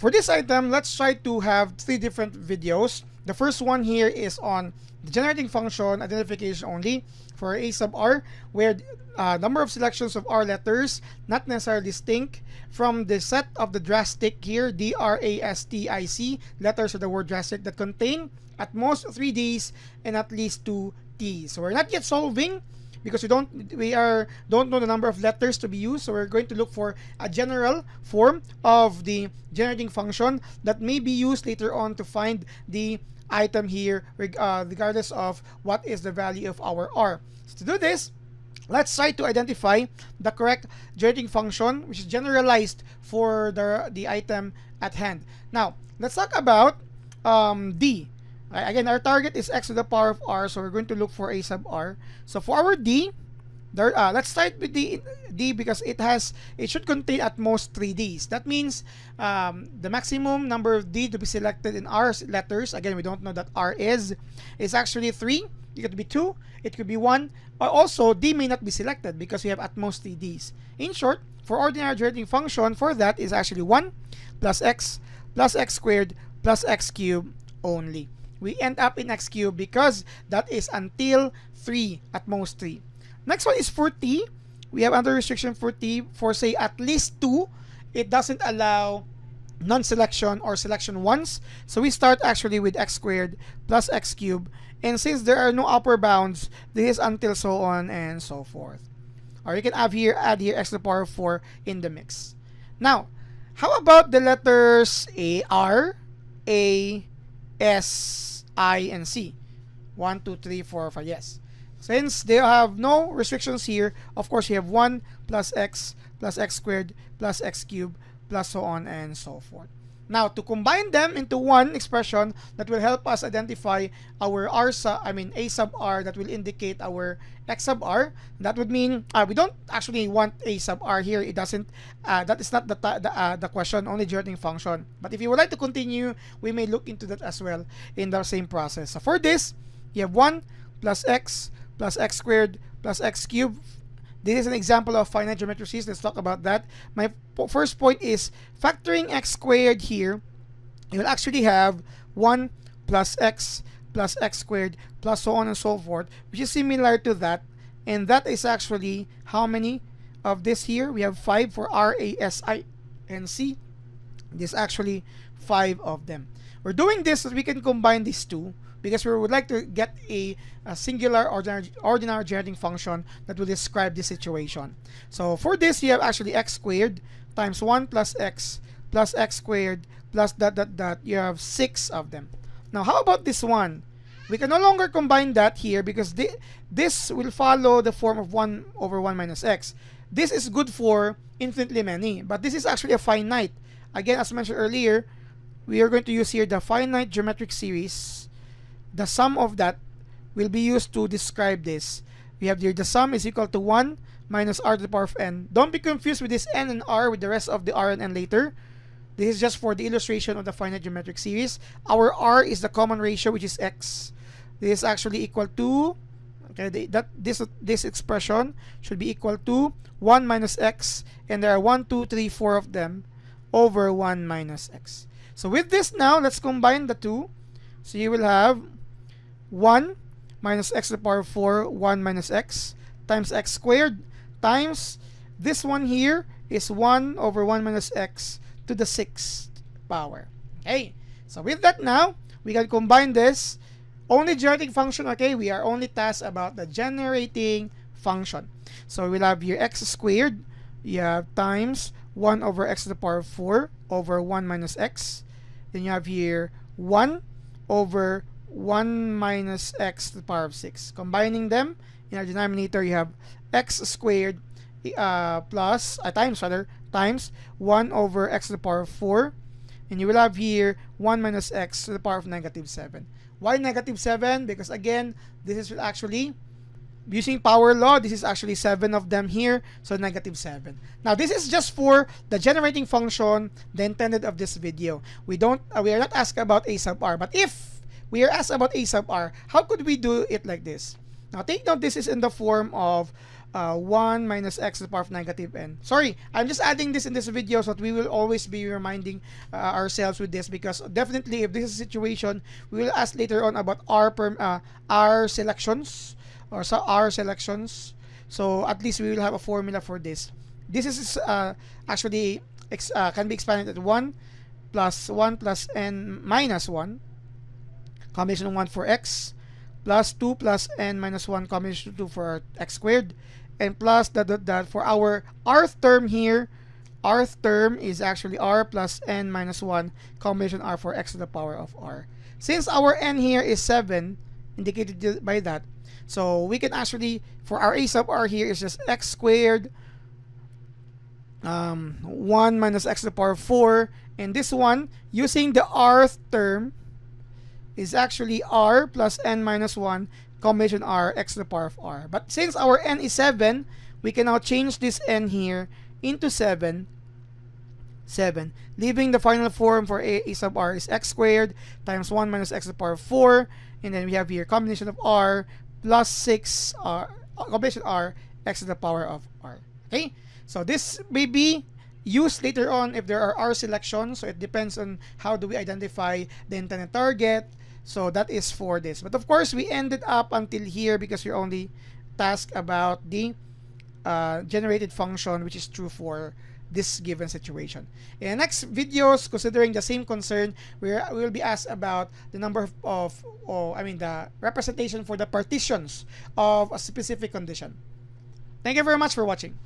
For this item, let's try to have 3 different videos. The first one here is on the generating function identification only for a sub r, where number of selections of r letters not necessarily distinct from the set of the drastic here, DRASTIC, letters of the word drastic that contain at most 3 Ds and at least 2 Ts. So we're not yet solving because we don't know the number of letters to be used, so we're going to look for a general form of the generating function that may be used later on to find the item here, regardless of what is the value of our r. So to do this, let's try to identify the correct generating function which is generalized for the item at hand. Now let's talk about D. Again, our target is x to the power of r, so we're going to look for a sub r. So for our D, let's start with the D because it should contain at most 3 Ds. That means the maximum number of D to be selected in R letters, again we don't know that R is actually 3. It could be 2, it could be 1, or also D may not be selected because we have at most 3 Ds. In short, for ordinary generating function, for that is actually 1 plus x squared plus x cubed only. We end up in x cubed because that is until 3, at most 3. Next one is for T. We have under restriction for T for say at least 2. It doesn't allow non-selection or selection once. So we start actually with x squared plus x cubed. And since there are no upper bounds, this is until so on and so forth. Or you can add here x to the power of 4 in the mix. Now, how about the letters A, R, A, S, I, and C? 1, 2, 3, 4, 5, yes. Since they have no restrictions here, of course you have 1 plus x squared plus x cubed plus so on and so forth. Now, to combine them into one expression that will help us identify our A sub r that will indicate our x sub r, that would mean we don't actually want A sub r here. It doesn't, that is not the question, only generating function. But if you would like to continue, we may look into that as well in the same process. So for this, you have 1 plus x squared plus x cubed. This is an example of finite geometric series. Let's talk about that. My first point is factoring x squared here. You will actually have 1 plus x squared plus so on and so forth, which is similar to that. And that is actually how many of this here? We have 5 for R, A, S, I, and C. This is actually 5 of them. We're doing this so we can combine these two, because we would like to get a singular ordinary generating function that will describe this situation. So for this, you have actually x squared times 1 plus x squared plus dot dot dot. You have 6 of them. Now, how about this one? We can no longer combine that here because this will follow the form of 1 over 1 minus x. This is good for infinitely many, but this is actually a finite. Again, as mentioned earlier, we are going to use here the finite geometric series. The sum of that will be used to describe this. We have here the sum is equal to 1 minus r to the power of n. Don't be confused with this n and r with the rest of the r and n later. This is just for the illustration of the finite geometric series. Our r is the common ratio, which is x. This is actually equal to, okay, this expression should be equal to 1 minus x, and there are 1, 2, 3, 4 of them over 1 minus x. So with this now, let's combine the two. So you will have 1 minus x to the power of 4, 1 minus x, times x squared, times this one here is 1 over 1 minus x to the 6th power. Okay, so with that now, we can combine this. Only generating function, okay, we are only tasked about the generating function. So we'll have here x squared, you have times 1 over x to the power of 4 over 1 minus x. Then you have here 1 over 1 minus x to the power of 6. Combining them, in our denominator, you have x squared times 1 over x to the power of 4. And you will have here 1 minus x to the power of negative 7. Why negative 7? Because again, this is actually, using power law, this is actually 7 of them here, so negative 7. Now, this is just for the generating function, the intended of this video. We are not asked about a sub r, but if we are asked about a sub r, how could we do it like this? Now take note, this is in the form of 1 minus x to the power of negative n. Sorry, I'm just adding this in this video so that we will always be reminding ourselves with this, because definitely if this is a situation, we will ask later on about R selections, or R selections. So at least we will have a formula for this. This is actually can be expanded at 1 plus n minus 1, combination of 1 for x, plus 2 plus n minus 1, combination of 2 for x squared, and plus that for our rth term here. Rth term is actually r plus n minus 1, combination r for x to the power of r. Since our n here is 7, indicated by that, so we can actually, for our a sub r here is just x squared 1 minus x to the power of 4, and this one using the rth term is actually r plus n minus 1, combination r x to the power of r. But since our n is 7, we can now change this n here into 7, leaving the final form for a sub r is x squared times 1 minus x to the power of 4, and then we have here combination of r plus 6 combination r x to the power of r. Okay, so this may be used later on if there are R selections, so it depends on how do we identify the intended target. So that is for this. But of course, we ended up until here because we're only tasked about the generated function, which is true for this given situation. In the next videos, considering the same concern, we will be asked about the number of the representation for the partitions of a specific condition. Thank you very much for watching.